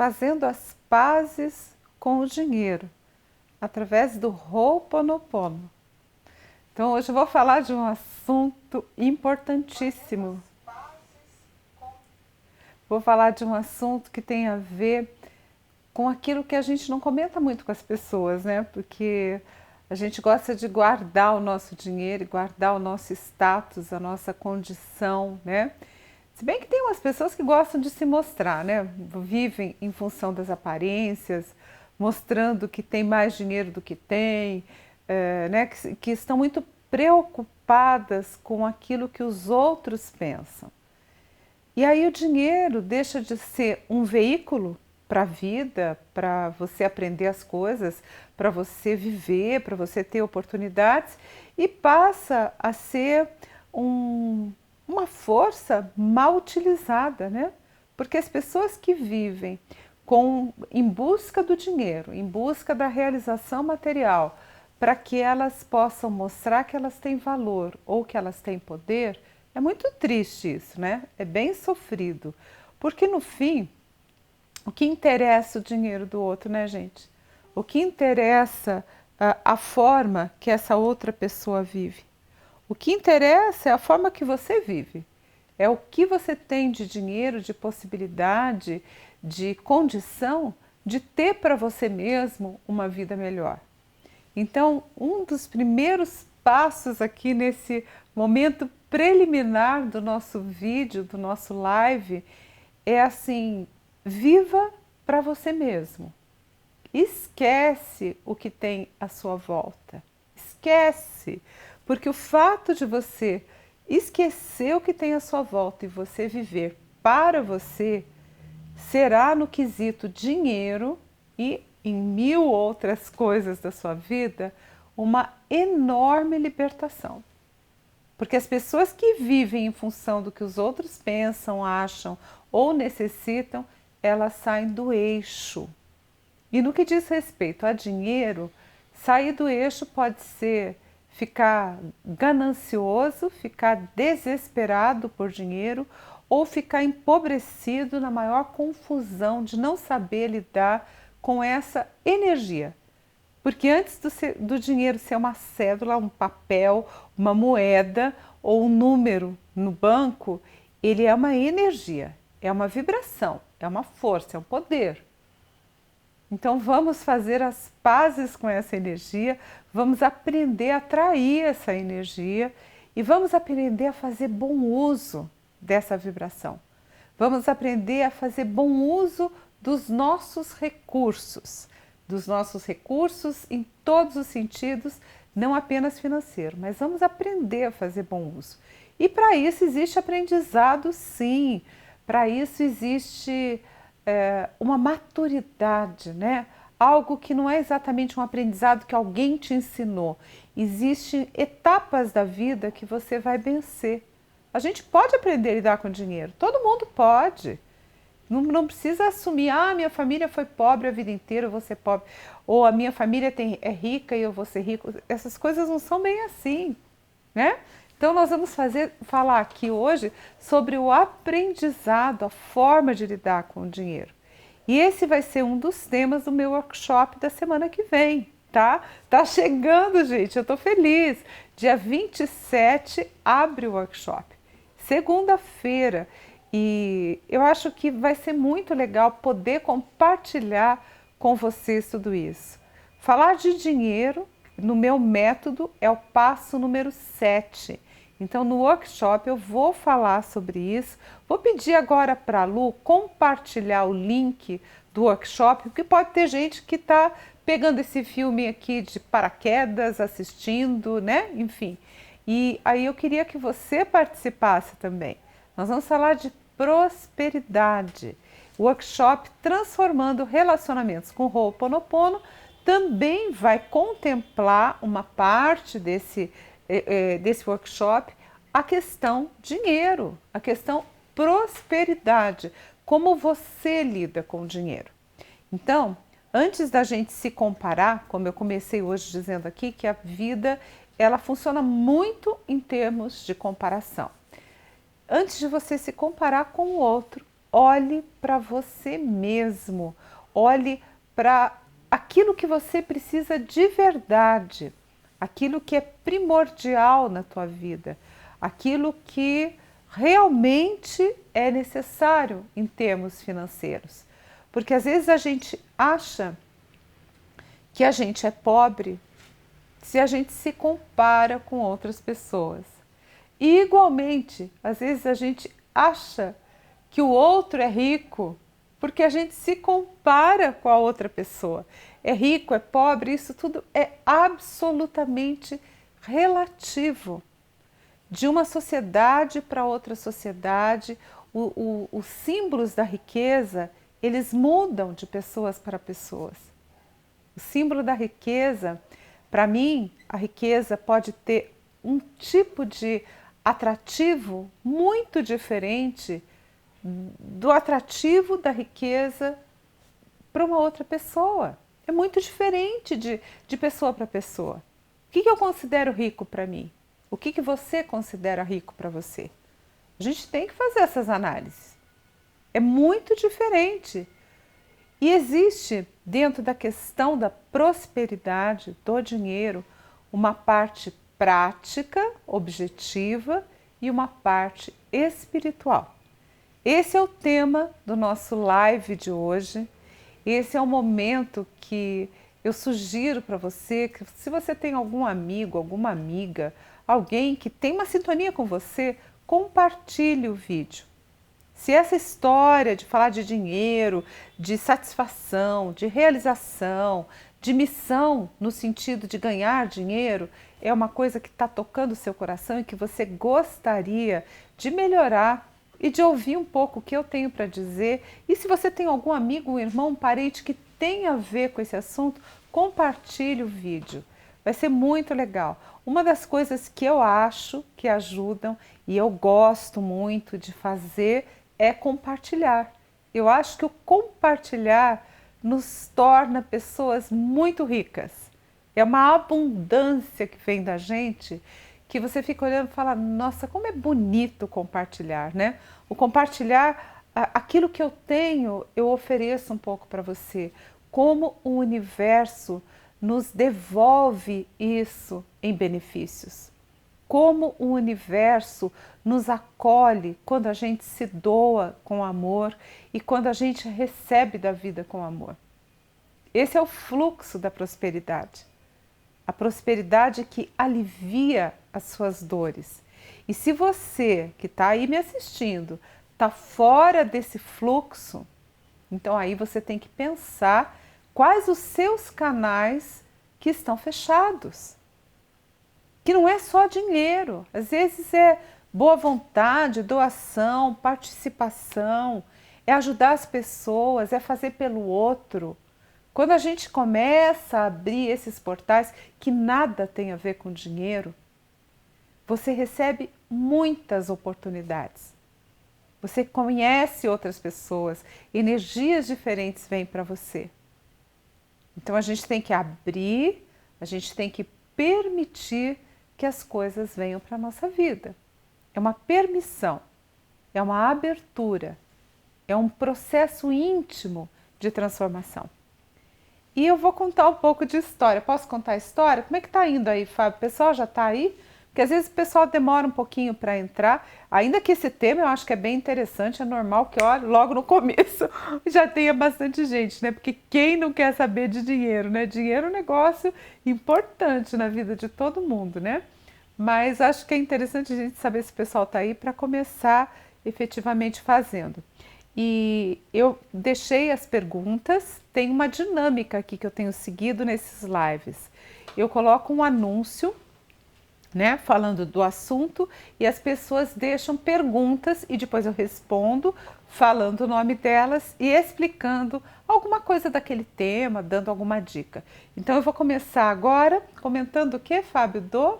fazendo as pazes com o dinheiro, através do Ho'oponopono. Então hoje eu vou falar de um assunto importantíssimo. Vou falar de um assunto que tem a ver com aquilo que a gente não comenta muito com as pessoas, né? Porque a gente gosta de guardar o nosso dinheiro, guardar o nosso status, a nossa condição, né? Se bem que tem umas pessoas que gostam de se mostrar, né? Vivem em função das aparências, mostrando que tem mais dinheiro do que tem, né? Que estão muito preocupadas com aquilo que os outros pensam. E aí o dinheiro deixa de ser um veículo para a vida, para você aprender as coisas, para você viver, para você ter oportunidades, e passa a ser uma força mal utilizada, né? Porque as pessoas que vivem em busca do dinheiro, em busca da realização material, para que elas possam mostrar que elas têm valor ou que elas têm poder, é muito triste isso, né? É bem sofrido. Porque no fim, o que interessa o dinheiro do outro, né, gente? O que interessa a forma que essa outra pessoa vive. O que interessa é a forma que você vive. É o que você tem de dinheiro, de possibilidade, de condição de ter para você mesmo uma vida melhor. Então, um dos primeiros passos aqui nesse momento preliminar do nosso vídeo, do nosso live, é assim: viva para você mesmo. Esquece o que tem à sua volta. Esquece, porque o fato de você esquecer o que tem à sua volta e você viver para você será no quesito dinheiro e em mil outras coisas da sua vida uma enorme libertação. Porque as pessoas que vivem em função do que os outros pensam, acham ou necessitam, elas saem do eixo. E no que diz respeito a dinheiro, sair do eixo pode ser ficar ganancioso, ficar desesperado por dinheiro ou ficar empobrecido na maior confusão de não saber lidar com essa energia. Porque antes do dinheiro ser uma cédula, um papel, uma moeda ou um número no banco, ele é uma energia, é uma vibração, é uma força, é um poder. Então vamos fazer as pazes com essa energia, vamos aprender a atrair essa energia e vamos aprender a fazer bom uso dessa vibração. Vamos aprender a fazer bom uso dos nossos recursos em todos os sentidos, não apenas financeiro, mas vamos aprender a fazer bom uso. E para isso existe aprendizado, sim, para isso existe uma maturidade, né? Algo que não é exatamente um aprendizado que alguém te ensinou. Existem etapas da vida que você vai vencer. A gente pode aprender a lidar com dinheiro, todo mundo pode. Não precisa assumir, minha família foi pobre a vida inteira, eu vou ser pobre. Ou a minha família é rica e eu vou ser rico. Essas coisas não são bem assim, né? Então nós vamos falar aqui hoje sobre o aprendizado, a forma de lidar com o dinheiro. E esse vai ser um dos temas do meu workshop da semana que vem, tá? Tá chegando, gente, eu tô feliz. Dia 27 abre o workshop, segunda-feira. E eu acho que vai ser muito legal poder compartilhar com vocês tudo isso. Falar de dinheiro no meu método é o passo número 7. Então no workshop eu vou falar sobre isso. Vou pedir agora para a Lu compartilhar o link do workshop, porque pode ter gente que está pegando esse filme aqui de paraquedas, assistindo, né? Enfim. E aí eu queria que você participasse também. Nós vamos falar de prosperidade. O workshop Transformando Relacionamentos com Ho'oponopono também vai contemplar uma parte desse workshop, a questão dinheiro, a questão prosperidade, como você lida com o dinheiro. Então, antes da gente se comparar, como eu comecei hoje dizendo aqui, que a vida ela funciona muito em termos de comparação. Antes de você se comparar com o outro, olhe para você mesmo, olhe para aquilo que você precisa de verdade, aquilo que é primordial na tua vida, aquilo que realmente é necessário em termos financeiros. Porque às vezes a gente acha que a gente é pobre se a gente se compara com outras pessoas. E igualmente, às vezes a gente acha que o outro é rico porque a gente se compara com a outra pessoa. É rico, é pobre, isso tudo é absolutamente relativo. De uma sociedade para outra sociedade, os símbolos da riqueza, eles mudam de pessoas para pessoas. O símbolo da riqueza, para mim, a riqueza pode ter um tipo de atrativo muito diferente do atrativo da riqueza para uma outra pessoa. É muito diferente de pessoa para pessoa. O que eu considero rico para mim? O que você considera rico para você? A gente tem que fazer essas análises. É muito diferente. E existe, dentro da questão da prosperidade, do dinheiro, uma parte prática, objetiva e uma parte espiritual. Esse é o tema do nosso live de hoje. Esse é o momento que eu sugiro para você que, se você tem algum amigo, alguma amiga, alguém que tem uma sintonia com você, compartilhe o vídeo. Se essa história de falar de dinheiro, de satisfação, de realização, de missão no sentido de ganhar dinheiro, é uma coisa que está tocando o seu coração e que você gostaria de melhorar e de ouvir um pouco o que eu tenho para dizer, e se você tem algum amigo, um irmão, um parente que tem a ver com esse assunto, compartilhe o vídeo. Vai ser muito legal. Uma das coisas que eu acho que ajudam e eu gosto muito de fazer é compartilhar. Eu acho que o compartilhar nos torna pessoas muito ricas. É uma abundância que vem da gente que você fica olhando e fala, nossa, como é bonito compartilhar, né? O compartilhar, aquilo que eu tenho, eu ofereço um pouco para você. Como o universo nos devolve isso em benefícios. Como o universo nos acolhe quando a gente se doa com amor e quando a gente recebe da vida com amor. Esse é o fluxo da prosperidade. A prosperidade que alivia as suas dores. E se você que está aí me assistindo está fora desse fluxo, então aí você tem que pensar quais os seus canais que estão fechados. Que não é só dinheiro, às vezes é boa vontade, doação, participação, é ajudar as pessoas, é fazer pelo outro. Quando a gente começa a abrir esses portais que nada tem a ver com dinheiro, você recebe muitas oportunidades. Você conhece outras pessoas, energias diferentes vêm para você. Então a gente tem que abrir, a gente tem que permitir que as coisas venham para a nossa vida. É uma permissão, é uma abertura, é um processo íntimo de transformação. E eu vou contar um pouco de história. Posso contar a história? Como é que está indo aí, Fábio? O pessoal já está aí? Porque às vezes o pessoal demora um pouquinho para entrar, ainda que esse tema eu acho que é bem interessante, é normal que olha, logo no começo já tenha bastante gente, né? Porque quem não quer saber de dinheiro, né? Dinheiro é um negócio importante na vida de todo mundo, né? Mas acho que é interessante a gente saber se o pessoal está aí para começar efetivamente fazendo. E eu deixei as perguntas, tem uma dinâmica aqui que eu tenho seguido nesses lives. Eu coloco um anúncio, né, falando do assunto, e as pessoas deixam perguntas e depois eu respondo falando o nome delas e explicando alguma coisa daquele tema, dando alguma dica. Então eu vou começar agora comentando o que, Fábio? Do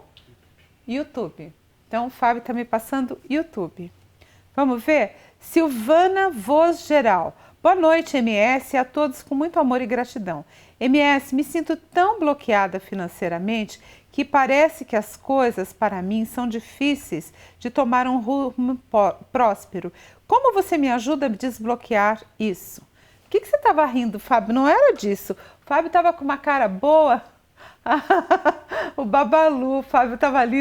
YouTube. Então o Fábio está me passando YouTube. Vamos ver? Silvana Voz Geral. Boa noite, MS, a todos com muito amor e gratidão. MS, me sinto tão bloqueada financeiramente que parece que as coisas para mim são difíceis de tomar um rumo próspero. Como você me ajuda a desbloquear isso? O que você estava rindo, Fábio? Não era disso. O Fábio estava com uma cara boa. O Babalu, o Fábio estava ali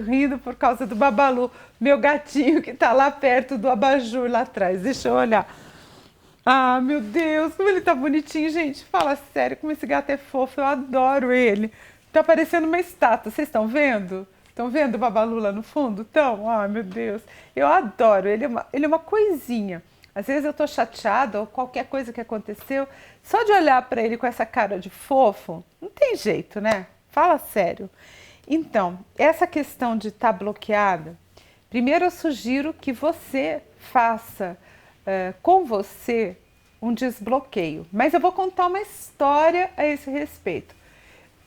rindo por causa do Babalu, meu gatinho que está lá perto do abajur lá atrás. Deixa eu olhar. Ah, meu Deus, como ele tá bonitinho, gente. Fala sério, como esse gato é fofo, eu adoro ele. Tá parecendo uma estátua, vocês estão vendo? Estão vendo o Babalu lá no fundo? Então, ai meu Deus, eu adoro, ele é uma coisinha. Às vezes eu tô chateada ou qualquer coisa que aconteceu, só de olhar para ele com essa cara de fofo, não tem jeito, né? Fala sério. Então, essa questão de estar bloqueada, primeiro eu sugiro que você faça com você um desbloqueio. Mas eu vou contar uma história a esse respeito.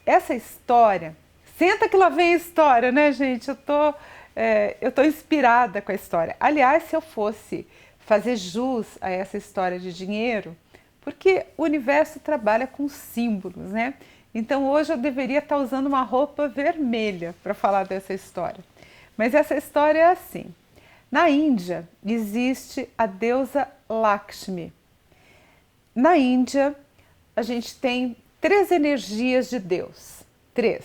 Essa história, senta que lá vem a história, né, gente? Eu tô inspirada com a história. Aliás, se eu fosse fazer jus a essa história de dinheiro, porque o universo trabalha com símbolos, né? Então hoje eu deveria estar usando uma roupa vermelha para falar dessa história. Mas essa história é assim. Na Índia existe a deusa Lakshmi. Na Índia a gente tem 3 energias de Deus. 3.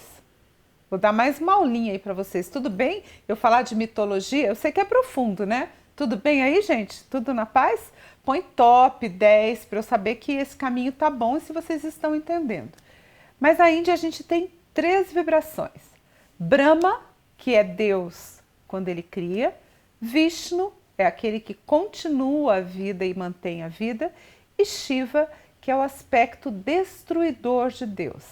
Vou dar mais uma aulinha aí para vocês. Tudo bem eu falar de mitologia? Eu sei que é profundo, né? Tudo bem aí, gente? Tudo na paz? Põe top 10 para eu saber que esse caminho tá bom e se vocês estão entendendo. Mas na Índia a gente tem 3 vibrações. Brahma, que é Deus quando ele cria. Vishnu é aquele que continua a vida e mantém a vida. E Shiva, que é o aspecto destruidor de Deus.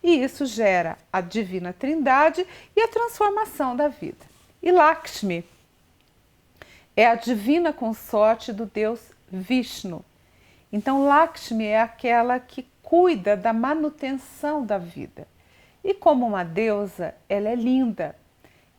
E isso gera a divina trindade e a transformação da vida. E Lakshmi é a divina consorte do deus Vishnu. Então Lakshmi é aquela que cuida da manutenção da vida. E como uma deusa, ela é linda.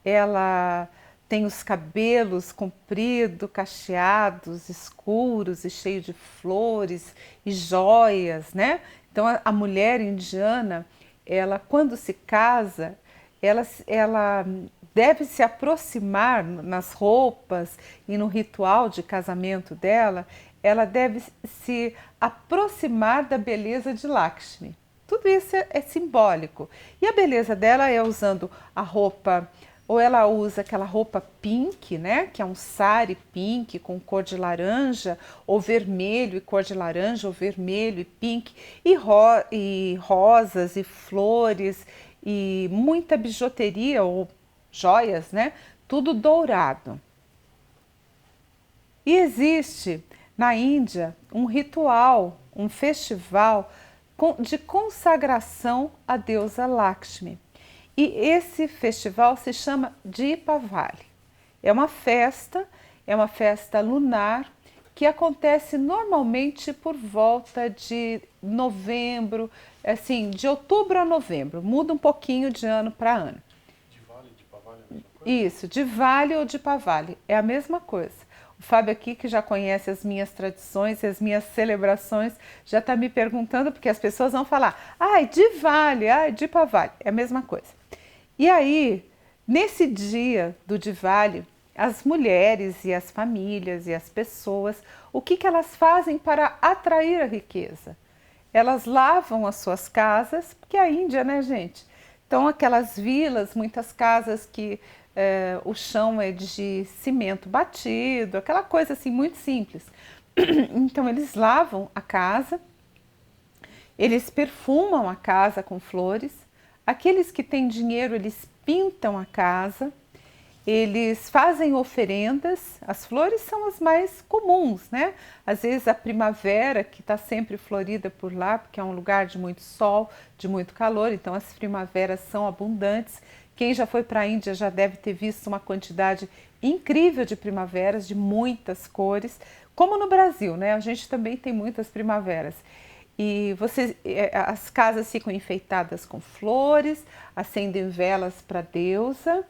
Ela tem os cabelos compridos, cacheados, escuros e cheios de flores e joias, né? Então a mulher indiana, ela quando se casa, ela deve se aproximar nas roupas e no ritual de casamento dela, ela deve se aproximar da beleza de Lakshmi. Tudo isso é simbólico. E a beleza dela é usando a roupa, ou ela usa aquela roupa pink, né? Que é um sari pink com cor de laranja, ou vermelho e cor de laranja, ou vermelho e pink, e rosas e flores, e muita bijuteria ou joias, né? Tudo dourado. E existe na Índia um ritual, um festival de consagração à deusa Lakshmi. E esse festival se chama Deepavali. É uma festa lunar que acontece normalmente por volta de novembro, assim, de outubro a novembro. Muda um pouquinho de ano para ano. Diwali, Deepavali é a mesma coisa? Isso, Diwali ou Deepavali, é a mesma coisa. O Fábio aqui, que já conhece as minhas tradições e as minhas celebrações, já está me perguntando, porque as pessoas vão falar, ai, Diwali, ai, Deepavali, é a mesma coisa. E aí, nesse dia do Diwali, as mulheres e as famílias e as pessoas, o que elas fazem para atrair a riqueza? Elas lavam as suas casas, porque é a Índia, né, gente? Então, aquelas vilas, muitas casas que o chão é de cimento batido, aquela coisa assim muito simples. Então, eles lavam a casa, eles perfumam a casa com flores. Aqueles que têm dinheiro, eles pintam a casa, eles fazem oferendas. As flores são as mais comuns, né? Às vezes a primavera, que está sempre florida por lá, porque é um lugar de muito sol, de muito calor, então as primaveras são abundantes. Quem já foi para a Índia já deve ter visto uma quantidade incrível de primaveras, de muitas cores, como no Brasil, né? A gente também tem muitas primaveras. E as casas ficam enfeitadas com flores, acendem velas para a deusa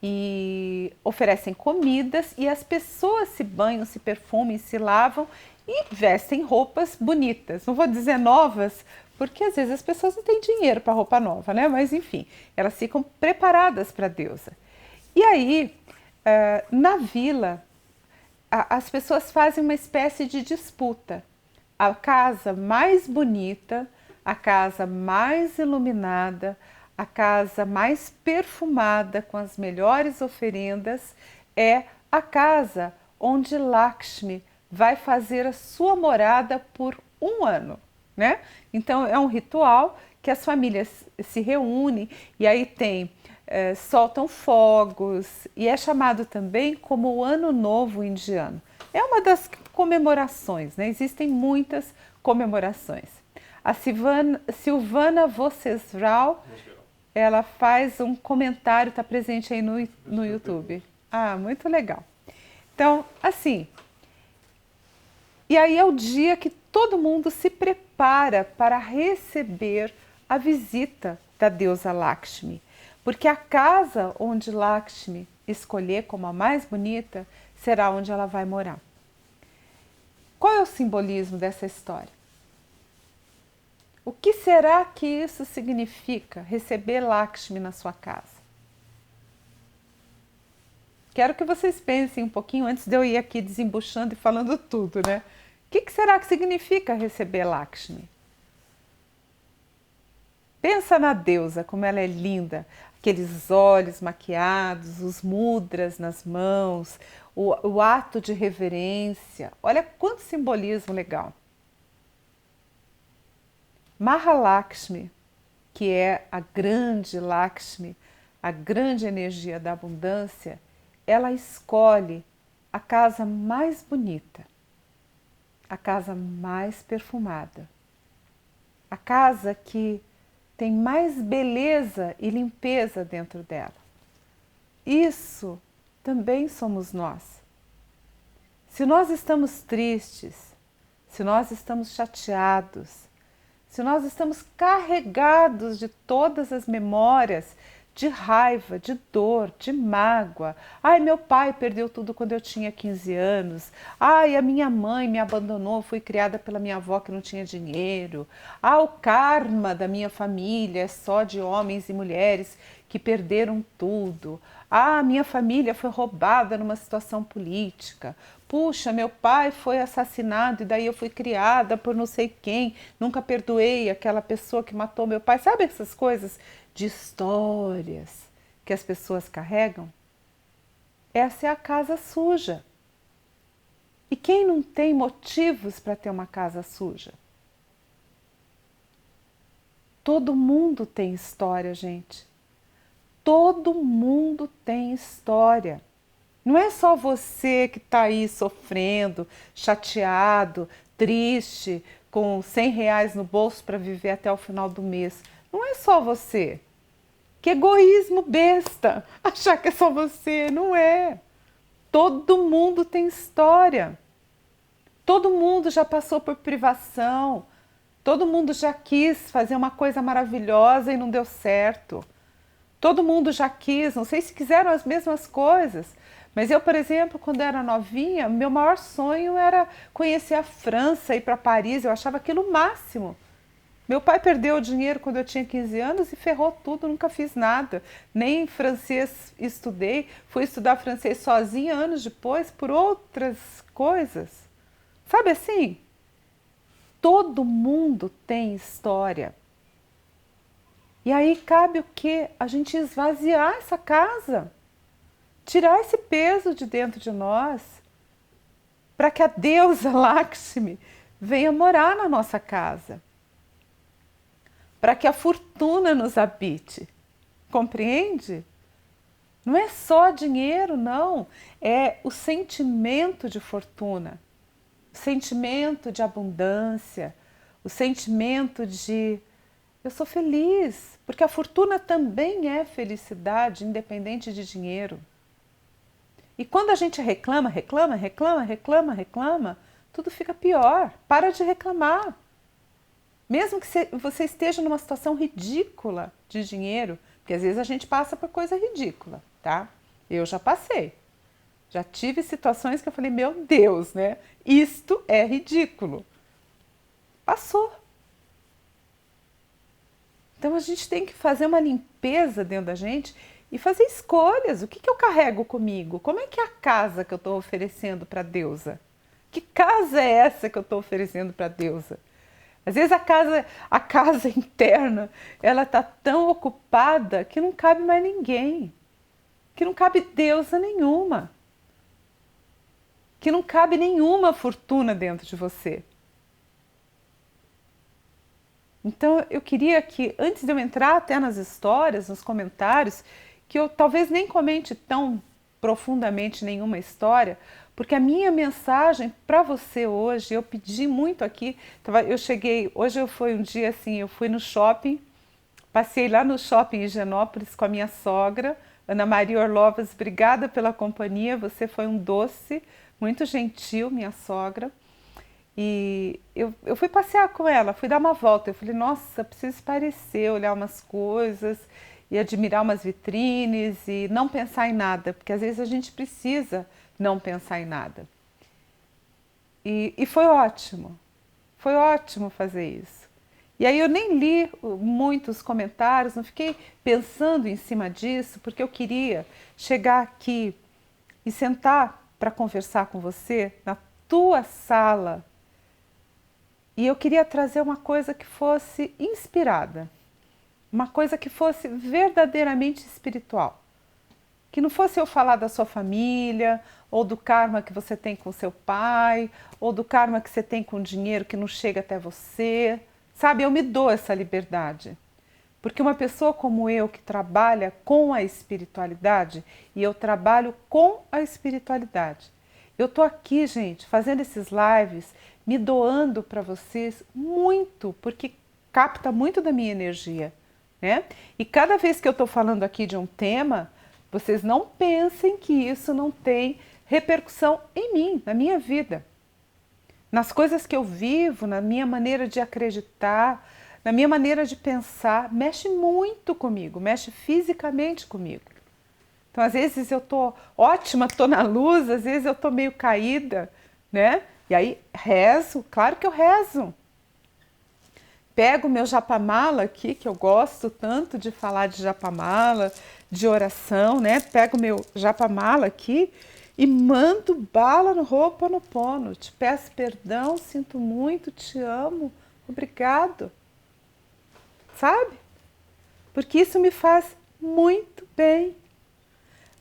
e oferecem comidas, e as pessoas se banham, se perfumam, se lavam e vestem roupas bonitas. Não vou dizer novas, Porque às vezes as pessoas não têm dinheiro para roupa nova, né? Mas enfim, elas ficam preparadas para a deusa. E aí, na vila, as pessoas fazem uma espécie de disputa. A casa mais bonita, a casa mais iluminada, a casa mais perfumada, com as melhores oferendas, é a casa onde Lakshmi vai fazer a sua morada por um ano, né? Então é um ritual que as famílias se reúnem e aí soltam fogos e é chamado também como o Ano Novo Indiano. É uma das comemorações, né? Existem muitas comemorações. A Silvana Vocesral, ela faz um comentário, está presente aí no YouTube. Ah, muito legal. Então, assim, e aí é o dia que todo mundo se prepara para receber a visita da deusa Lakshmi. Porque a casa onde Lakshmi escolher como a mais bonita será onde ela vai morar. Qual é o simbolismo dessa história? O que será que isso significa, receber Lakshmi na sua casa? Quero que vocês pensem um pouquinho antes de eu ir aqui desembuchando e falando tudo, né? O que será que significa receber Lakshmi? Pensa na deusa, como ela é linda, aqueles olhos maquiados, os mudras nas mãos, o ato de reverência. Olha quanto simbolismo legal. Mahalakshmi, que é a grande Lakshmi, a grande energia da abundância, ela escolhe a casa mais bonita, a casa mais perfumada, a casa que tem mais beleza e limpeza dentro dela. Isso também somos nós. Se nós estamos tristes, se nós estamos chateados, se nós estamos carregados de todas as memórias de raiva, de dor, de mágoa. Ai, meu pai perdeu tudo quando eu tinha 15 anos. Ai, a minha mãe me abandonou, fui criada pela minha avó que não tinha dinheiro. Ah, o karma da minha família é só de homens e mulheres que perderam tudo. Ah, minha família foi roubada numa situação política. Puxa, meu pai foi assassinado e daí eu fui criada por não sei quem. Nunca perdoei aquela pessoa que matou meu pai. Sabe essas coisas de histórias que as pessoas carregam? Essa é a casa suja. E quem não tem motivos para ter uma casa suja? Todo mundo tem história, gente. Todo mundo tem história. Não é só você que está aí sofrendo, chateado, triste, com R$ 100 no bolso para viver até o final do mês. Não é só você. Que egoísmo besta achar que é só você. Não é. Todo mundo tem história. Todo mundo já passou por privação. Todo mundo já quis fazer uma coisa maravilhosa e não deu certo. Todo mundo já quis, não sei se quiseram as mesmas coisas, mas eu, por exemplo, quando era novinha, meu maior sonho era conhecer a França, ir para Paris, eu achava aquilo o máximo. Meu pai perdeu o dinheiro quando eu tinha 15 anos e ferrou tudo, nunca fiz nada. Nem francês estudei, fui estudar francês sozinha anos depois por outras coisas. Sabe assim? Todo mundo tem história. E aí cabe o quê? A gente esvaziar essa casa, tirar esse peso de dentro de nós, para que a deusa Lakshmi venha morar na nossa casa, para que a fortuna nos habite. Compreende? Não é só dinheiro, não. É o sentimento de fortuna, o sentimento de abundância, o sentimento de eu sou feliz, porque a fortuna também é felicidade, independente de dinheiro. E quando a gente reclama, tudo fica pior. Para de reclamar. Mesmo que você esteja numa situação ridícula de dinheiro, porque às vezes a gente passa por coisa ridícula, tá? Eu já passei. Já tive situações que eu falei, meu Deus, né? Isto é ridículo. Passou. Então a gente tem que fazer uma limpeza dentro da gente e fazer escolhas. O que eu carrego comigo? Como é que é a casa que eu estou oferecendo para a deusa? Que casa é essa que eu estou oferecendo para a deusa? Às vezes a casa interna, ela está tão ocupada que não cabe mais ninguém, que não cabe deusa nenhuma, que não cabe nenhuma fortuna dentro de você. Então eu queria que, antes de eu entrar até nas histórias, nos comentários, que eu talvez nem comente tão profundamente nenhuma história, porque a minha mensagem para você hoje, eu pedi muito aqui, eu cheguei, hoje foi um dia assim, eu fui no shopping, passei lá no shopping em Higienópolis com a minha sogra, Ana Maria Orlovas, obrigada pela companhia, você foi um doce, muito gentil, minha sogra. E eu fui passear com ela, fui dar uma volta. Eu falei, nossa, preciso espairecer, olhar umas coisas e admirar umas vitrines e não pensar em nada, porque às vezes a gente precisa não pensar em nada. E foi ótimo fazer isso. E aí eu nem li muitos comentários, não fiquei pensando em cima disso, porque eu queria chegar aqui e sentar para conversar com você na tua sala. E eu queria trazer uma coisa que fosse inspirada, uma coisa que fosse verdadeiramente espiritual. Que não fosse eu falar da sua família, ou do karma que você tem com seu pai, ou do karma que você tem com o dinheiro que não chega até você. Sabe, eu me dou essa liberdade. Porque uma pessoa como eu, que trabalha com a espiritualidade, e eu trabalho com a espiritualidade. Eu estou aqui, gente, fazendo esses lives, me doando para vocês muito, porque capta muito da minha energia, né? E cada vez que eu estou falando aqui de um tema, vocês não pensem que isso não tem repercussão em mim, na minha vida. Nas coisas que eu vivo, na minha maneira de acreditar, na minha maneira de pensar, mexe muito comigo, mexe fisicamente comigo. Então, às vezes eu estou ótima, estou na luz, às vezes eu estou meio caída, né? E aí rezo, claro que eu rezo. Pego o meu japamala aqui, que eu gosto tanto de falar de japamala, de oração, né? Pego o meu japamala aqui e mando bala no Ho'oponopono. Te peço perdão, sinto muito, te amo, obrigado. Sabe? Porque isso me faz muito bem.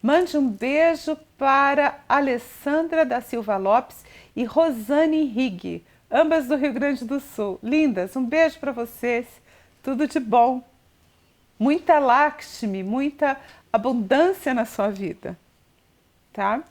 Mande um beijo para Alessandra da Silva Lopes e Rosane Rigg, ambas do Rio Grande do Sul. Lindas, um beijo para vocês, tudo de bom. Muita Lakshmi, muita abundância na sua vida, tá?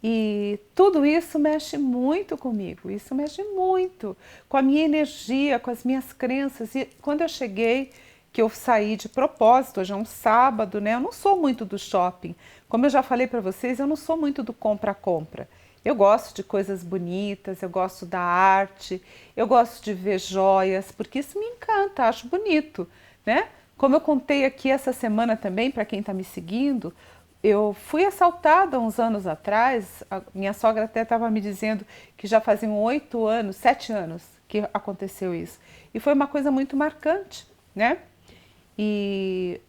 E tudo isso mexe muito comigo, isso mexe muito com a minha energia, com as minhas crenças. E quando eu cheguei, que eu saí de propósito, hoje é um sábado, né? Eu não sou muito do shopping. Como eu já falei para vocês, eu não sou muito do compra-compra. Eu gosto de coisas bonitas, eu gosto da arte, eu gosto de ver joias, porque isso me encanta, acho bonito, né? Como eu contei aqui essa semana também, para quem está me seguindo, eu fui assaltada uns anos atrás, a minha sogra até estava me dizendo que já faziam 8 anos, 7 anos que aconteceu isso. E foi uma coisa muito marcante, né? E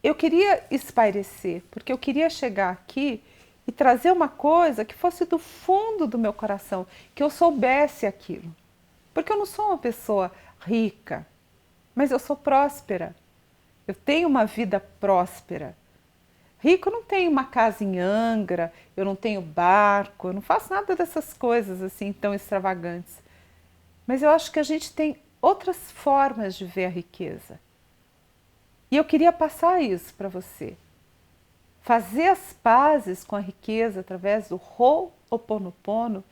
eu queria espairecer, porque eu queria chegar aqui e trazer uma coisa que fosse do fundo do meu coração, que eu soubesse aquilo. Porque eu não sou uma pessoa rica, mas eu sou próspera. Eu tenho uma vida próspera. Rico, eu não tenho uma casa em Angra, eu não tenho barco, eu não faço nada dessas coisas assim tão extravagantes. Mas eu acho que a gente tem outras formas de ver a riqueza. E eu queria passar isso para você. Fazer as pazes com a riqueza através do Ho'oponopono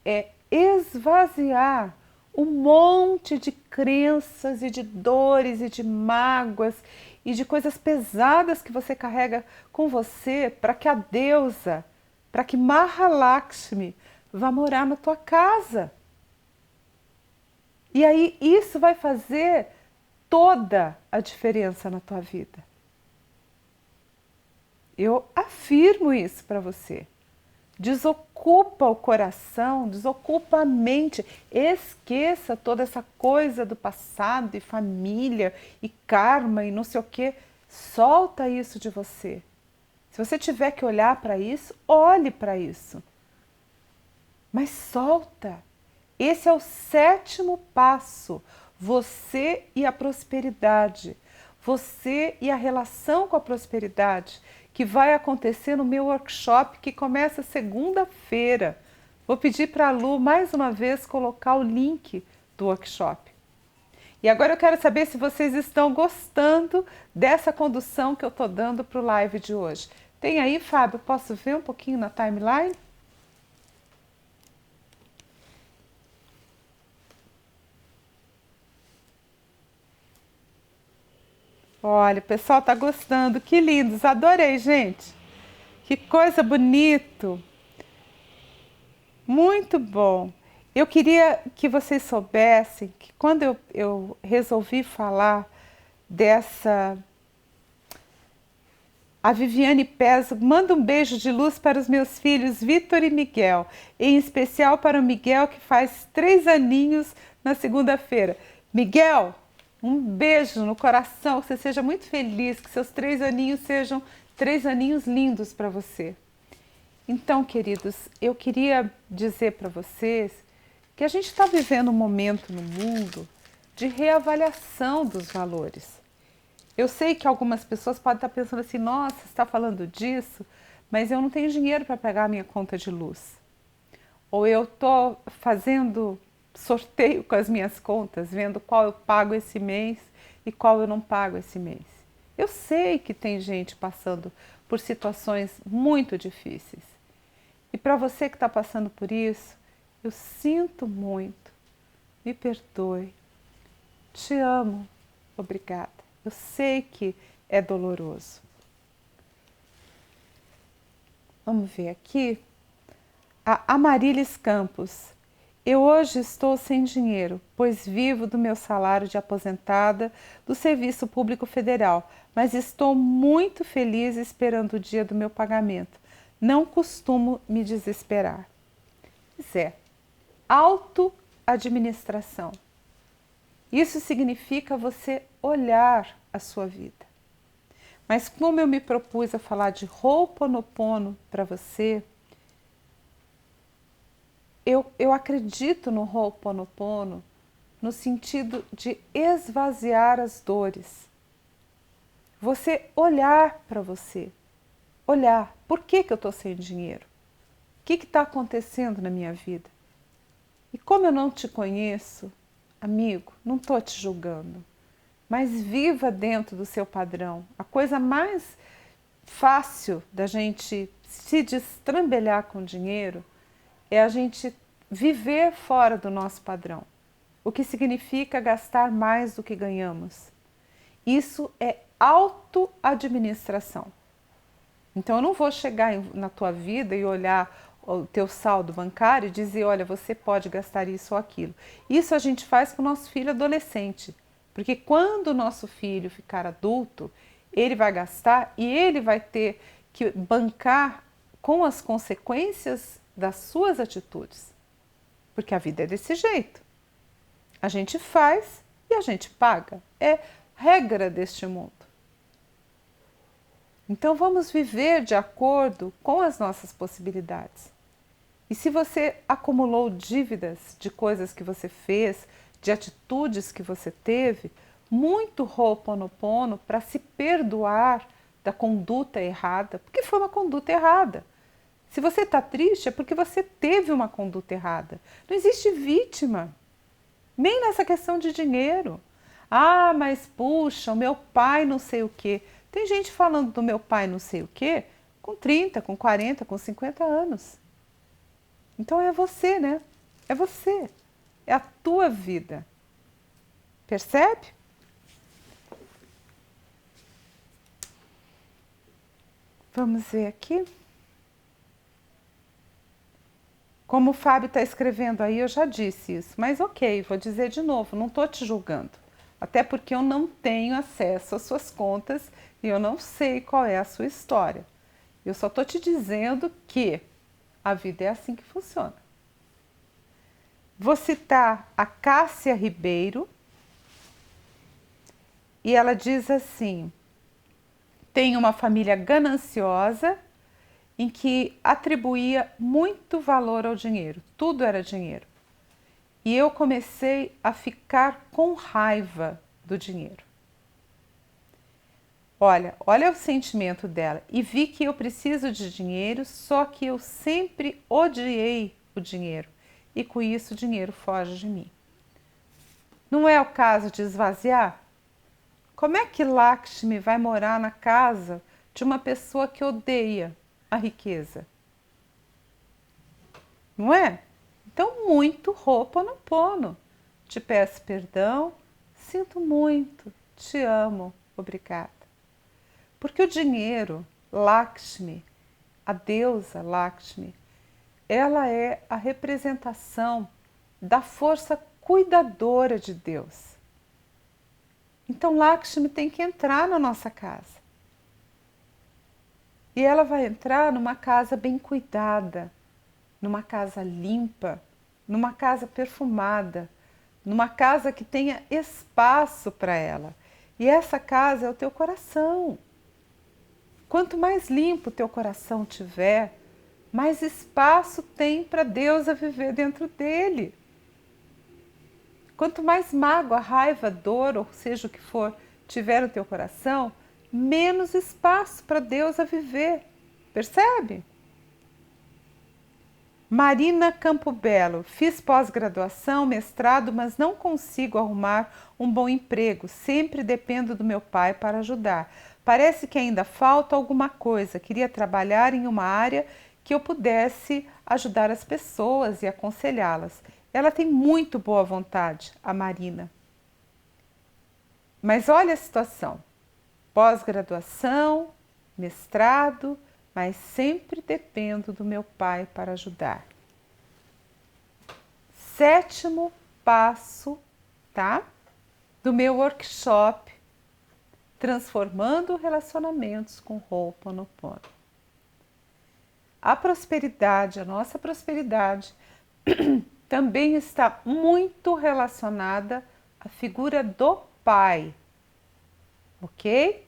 é esvaziar um monte de crenças e de dores e de mágoas e de coisas pesadas que você carrega com você para que a deusa, para que Mahalakshmi vá morar na tua casa. E aí isso vai fazer toda a diferença na tua vida. Eu afirmo isso para você. Desocupa o coração, desocupa a mente, esqueça toda essa coisa do passado e família e karma e não sei o que. Solta isso de você. Se você tiver que olhar para isso, olhe para isso. Mas solta. Esse é o 7º passo. Você e a prosperidade. Você e a relação com a prosperidade, que vai acontecer no meu workshop, que começa segunda-feira. Vou pedir para a Lu, mais uma vez, colocar o link do workshop. E agora eu quero saber se vocês estão gostando dessa condução que eu estou dando para o live de hoje. Tem aí, Fábio? Posso ver um pouquinho na timeline? Olha, o pessoal está gostando. Que lindos, adorei, gente. Que coisa bonito. Muito bom. Eu queria que vocês soubessem que quando eu resolvi falar dessa... A Viviane Peso manda um beijo de luz para os meus filhos Vitor e Miguel, em especial para o Miguel, que faz 3 aninhos na segunda-feira. Miguel, um beijo no coração, que você seja muito feliz, que seus 3 aninhos sejam 3 aninhos lindos para você. Então, queridos, eu queria dizer para vocês que a gente está vivendo um momento no mundo de reavaliação dos valores. Eu sei que algumas pessoas podem estar pensando assim, nossa, você está falando disso, mas eu não tenho dinheiro para pagar a minha conta de luz. Ou eu estou fazendo sorteio com as minhas contas, vendo qual eu pago esse mês e qual eu não pago esse mês. Eu sei que tem gente passando por situações muito difíceis. E para você que está passando por isso, eu sinto muito, me perdoe, te amo, obrigada. Eu sei que é doloroso. Vamos ver aqui. A Amarilis Campos. Eu hoje estou sem dinheiro, pois vivo do meu salário de aposentada do Serviço Público Federal, mas estou muito feliz esperando o dia do meu pagamento. Não costumo me desesperar. Pois é, autoadministração. Isso significa você olhar a sua vida. Mas como eu me propus a falar de Ho'oponopono para você, eu acredito no Ho'oponopono no sentido de esvaziar as dores. Você olhar para você, olhar, por que eu estou sem dinheiro? O que está acontecendo na minha vida? E como eu não te conheço, amigo, não estou te julgando, mas viva dentro do seu padrão. A coisa mais fácil da gente se destrambelhar com dinheiro é a gente viver fora do nosso padrão, o que significa gastar mais do que ganhamos. Isso é autoadministração. Então eu não vou chegar na tua vida e olhar o teu saldo bancário e dizer, olha, você pode gastar isso ou aquilo. Isso a gente faz com o nosso filho adolescente, porque quando o nosso filho ficar adulto, ele vai gastar e ele vai ter que bancar com as consequências das suas atitudes. Porque a vida é desse jeito. A gente faz e a gente paga. É regra deste mundo. Então vamos viver de acordo com as nossas possibilidades. E se você acumulou dívidas de coisas que você fez, de atitudes que você teve, muito Ho'oponopono para se perdoar da conduta errada, porque foi uma conduta errada. Se você está triste é porque você teve uma conduta errada. Não existe vítima, nem nessa questão de dinheiro. Ah, mas puxa, o meu pai não sei o quê. Tem gente falando do meu pai não sei o quê com 30, com 40, com 50 anos. Então é você, né? É você. É a tua vida. Percebe? Vamos ver aqui. Como o Fábio está escrevendo aí, eu já disse isso. Mas ok, vou dizer de novo, não estou te julgando. Até porque eu não tenho acesso às suas contas e eu não sei qual é a sua história. Eu só estou te dizendo que A vida é assim que funciona. Vou citar a Cássia Ribeiro, e ela diz assim: tenho uma família gananciosa em que atribuía muito valor ao dinheiro, tudo era dinheiro. E eu comecei a ficar com raiva do dinheiro. Olha o sentimento dela. E vi que eu preciso de dinheiro, só que eu sempre odiei o dinheiro. E com isso o dinheiro foge de mim. Não é o caso de esvaziar? Como é que Lakshmi vai morar na casa de uma pessoa que odeia a riqueza? Não é? Então, muito Ho'oponopono. Te peço perdão, sinto muito, te amo, obrigada. Porque o dinheiro, Lakshmi, a deusa Lakshmi, ela é a representação da força cuidadora de Deus. Então Lakshmi tem que entrar na nossa casa. E ela vai entrar numa casa bem cuidada, numa casa limpa, numa casa perfumada, numa casa que tenha espaço para ela. E essa casa é o teu coração. Quanto mais limpo o teu coração tiver, mais espaço tem para Deus a viver dentro dele. Quanto mais mágoa, raiva, dor, ou seja o que for, tiver no teu coração, menos espaço para Deus a viver. Percebe? Marina Campo Belo, fiz pós-graduação, mestrado, mas não consigo arrumar um bom emprego. Sempre dependo do meu pai para ajudar. Parece que ainda falta alguma coisa. Queria trabalhar em uma área que eu pudesse ajudar as pessoas e aconselhá-las. Ela tem muito boa vontade, a Marina. Mas olha a situação. Pós-graduação, mestrado, mas sempre dependo do meu pai para ajudar. 7º passo, tá? Do meu workshop, transformando relacionamentos com Ho'oponopono. A prosperidade, a nossa prosperidade, também está muito relacionada à figura do pai, ok?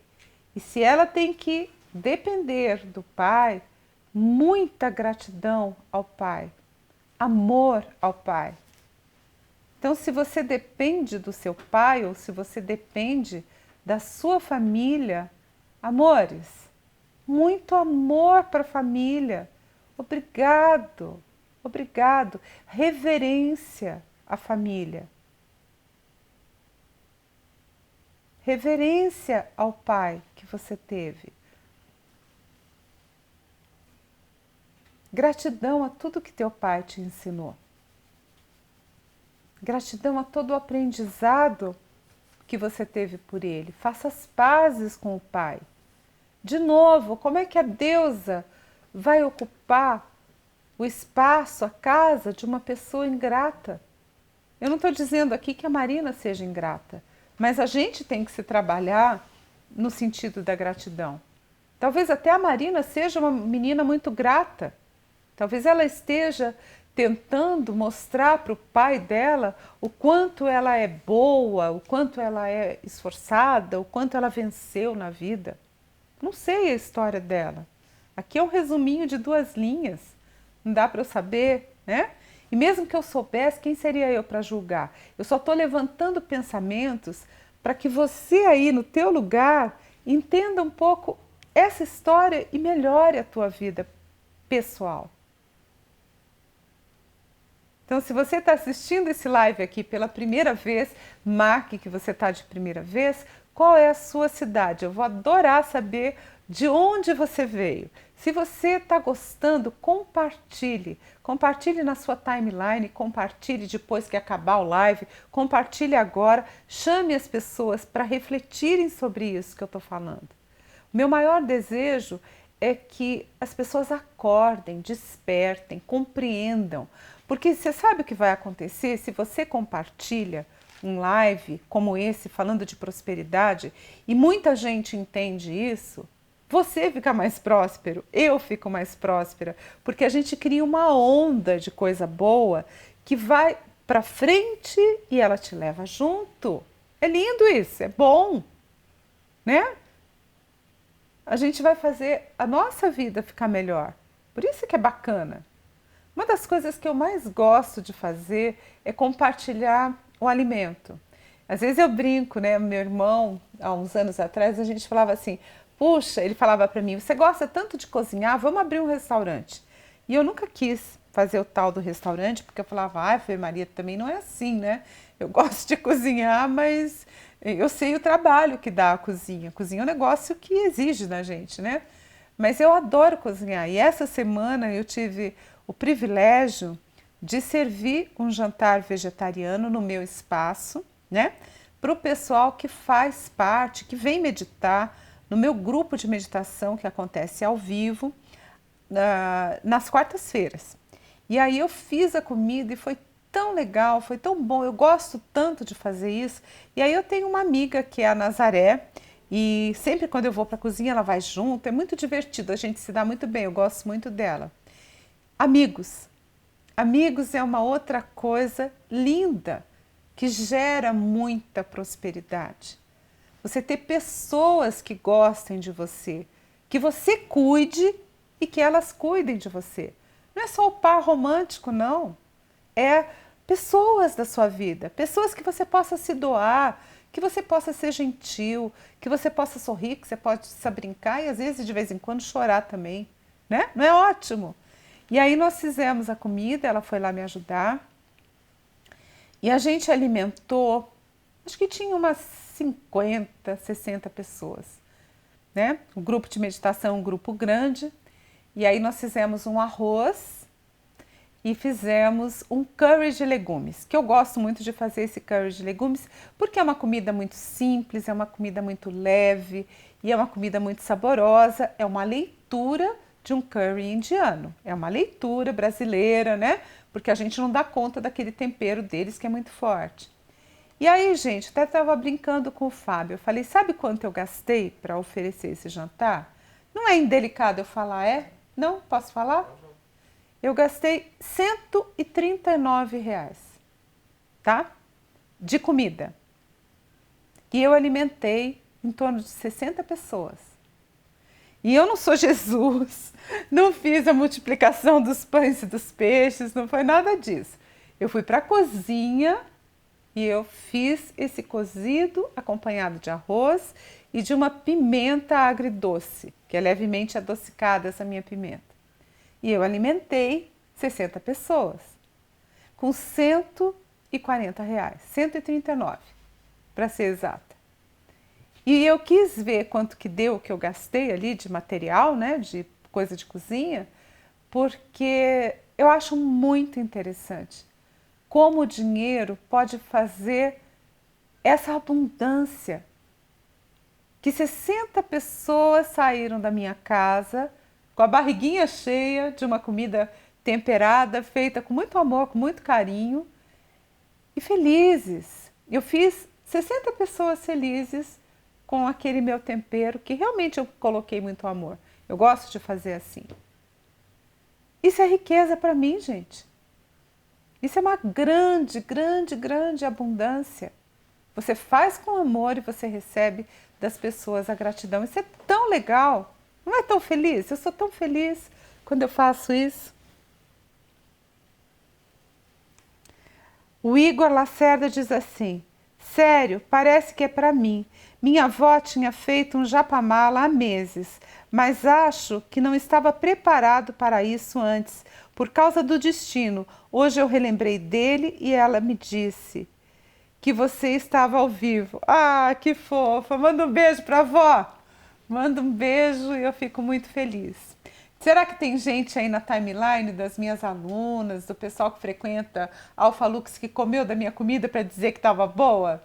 E se ela tem que depender do pai, muita gratidão ao pai, amor ao pai. Então, se você depende do seu pai ou se você depende da sua família, amores, muito amor para a família. Obrigado, obrigado. Reverência à família. Reverência ao pai que você teve. Gratidão a tudo que teu pai te ensinou. Gratidão a todo o aprendizado que você teve por ele. Faça as pazes com o pai. De novo, como é que a deusa vai ocupar o espaço, a casa de uma pessoa ingrata? Eu não estou dizendo aqui que a Marina seja ingrata, mas a gente tem que se trabalhar no sentido da gratidão. Talvez até a Marina seja uma menina muito grata. Talvez ela esteja tentando mostrar para o pai dela o quanto ela é boa, o quanto ela é esforçada, o quanto ela venceu na vida. Não sei a história dela. Aqui é um resuminho de 2 linhas. Não dá para eu saber, né? E mesmo que eu soubesse, quem seria eu para julgar? Eu só estou levantando pensamentos para que você aí no teu lugar entenda um pouco essa história e melhore a tua vida pessoal. Então, se você está assistindo esse live aqui pela primeira vez, marque que você está de primeira vez. Qual é a sua cidade? Eu vou adorar saber de onde você veio. Se você está gostando, compartilhe. Compartilhe na sua timeline, compartilhe depois que acabar o live, compartilhe agora. Chame as pessoas para refletirem sobre isso que eu estou falando. O meu maior desejo é que as pessoas acordem, despertem, compreendam. Porque você sabe o que vai acontecer se você compartilha um live como esse, falando de prosperidade, e muita gente entende isso, Você fica mais próspero, eu fico mais próspera, porque a gente cria uma onda de coisa boa que vai para frente e ela te leva junto. É lindo isso, é bom, né? A gente vai fazer a nossa vida ficar melhor. Por isso que é bacana. Uma das coisas que eu mais gosto de fazer é compartilhar o alimento. Às vezes eu brinco, né? Meu irmão, há uns anos atrás, a gente falava assim, puxa, ele falava para mim, você gosta tanto de cozinhar, vamos abrir um restaurante. E eu nunca quis fazer o tal do restaurante, porque eu falava, ai, Fê Maria, também não é assim, né? Eu gosto de cozinhar, mas eu sei o trabalho que dá a cozinha. Cozinha é um negócio que exige da gente, né? Mas eu adoro cozinhar. E essa semana eu tive o privilégio de servir um jantar vegetariano no meu espaço, né? Para o pessoal que faz parte, que vem meditar no meu grupo de meditação que acontece ao vivo nas quartas-feiras. E aí eu fiz a comida e foi tão legal, foi tão bom, eu gosto tanto de fazer isso. E aí eu tenho uma amiga que é a Nazaré, e sempre quando eu vou para a cozinha ela vai junto, é muito divertido, a gente se dá muito bem, eu gosto muito dela. Amigos. Amigos é uma outra coisa linda que gera muita prosperidade. Você ter pessoas que gostem de você, que você cuide e que elas cuidem de você. Não é só o par romântico, não. É pessoas da sua vida, pessoas que você possa se doar, que você possa ser gentil, que você possa sorrir, que você possa brincar e às vezes de vez em quando chorar também, né? Não é ótimo? E aí nós fizemos a comida, ela foi lá me ajudar e a gente alimentou, acho que tinha umas 50, 60 pessoas, né? O grupo de meditação é um grupo grande e aí nós fizemos um arroz e fizemos um curry de legumes, que eu gosto muito de fazer esse curry de legumes porque é uma comida muito simples, é uma comida muito leve e é uma comida muito saborosa, é uma leitura de um curry indiano, é uma leitura brasileira, né? Porque a gente não dá conta daquele tempero deles que é muito forte. E aí, gente, até estava brincando com o Fábio, eu falei, sabe quanto eu gastei para oferecer esse jantar? Não é indelicado eu falar, é? Não? Posso falar? Eu gastei R$ 139, tá? De comida. E eu alimentei em torno de 60 pessoas. E eu não sou Jesus, não fiz a multiplicação dos pães e dos peixes, não foi nada disso. Eu fui para a cozinha e eu fiz esse cozido acompanhado de arroz e de uma pimenta agridoce, que é levemente adocicada essa minha pimenta. E eu alimentei 60 pessoas com R$ 140, 139, para ser exata. E eu quis ver quanto que deu o que eu gastei ali de material, né, de coisa de cozinha, porque eu acho muito interessante como o dinheiro pode fazer essa abundância. Que 60 pessoas saíram da minha casa com a barriguinha cheia de uma comida temperada, feita com muito amor, com muito carinho e felizes. Eu fiz 60 pessoas felizes com aquele meu tempero, que realmente eu coloquei muito amor. Eu gosto de fazer assim. Isso é riqueza para mim, gente. Isso é uma grande, grande, grande abundância. Você faz com amor e você recebe das pessoas a gratidão. Isso é tão legal. Não é tão feliz? Eu sou tão feliz quando eu faço isso. O Igor Lacerda diz assim, sério, parece que é para mim. Minha avó tinha feito um japamala há meses, mas acho que não estava preparado para isso antes, por causa do destino. Hoje eu relembrei dele e ela me disse que você estava ao vivo. Ah, que fofa! Manda um beijo para a avó. Manda um beijo e eu fico muito feliz. Será que tem gente aí na timeline das minhas alunas, do pessoal que frequenta Alpha Lux que comeu da minha comida para dizer que estava boa?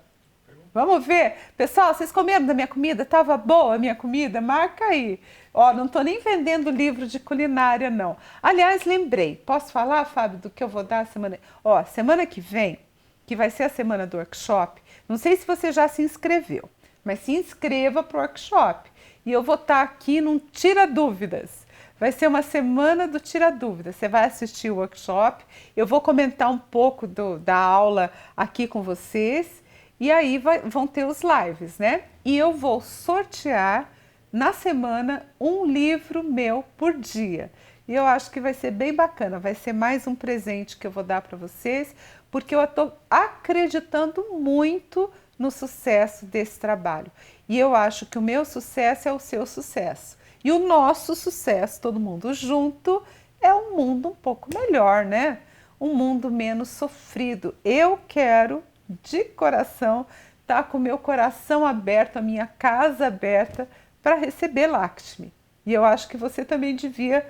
Vamos ver. Pessoal, vocês comeram da minha comida? Estava boa a minha comida? Marca aí. Ó, não estou nem vendendo livro de culinária, não. Aliás, lembrei. Posso falar, Fábio, do que eu vou dar semana... Ó, semana que vem, que vai ser a semana do workshop, não sei se você já se inscreveu, mas se inscreva para o workshop. e eu vou estar aqui num Tira Dúvidas. Vai ser uma semana do Tira Dúvidas. Você vai assistir o workshop, eu vou comentar um pouco da aula aqui com vocês e aí vão ter os lives, né? E eu vou sortear na semana um livro meu por dia. E eu acho que vai ser bem bacana, vai ser mais um presente que eu vou dar para vocês, porque eu estou acreditando muito no sucesso desse trabalho. E eu acho que o meu sucesso é o seu sucesso. E o nosso sucesso, todo mundo junto, é um mundo um pouco melhor, né? Um mundo menos sofrido. Eu quero, de coração, estar com o meu coração aberto, a minha casa aberta, para receber Lakshmi. E eu acho que você também devia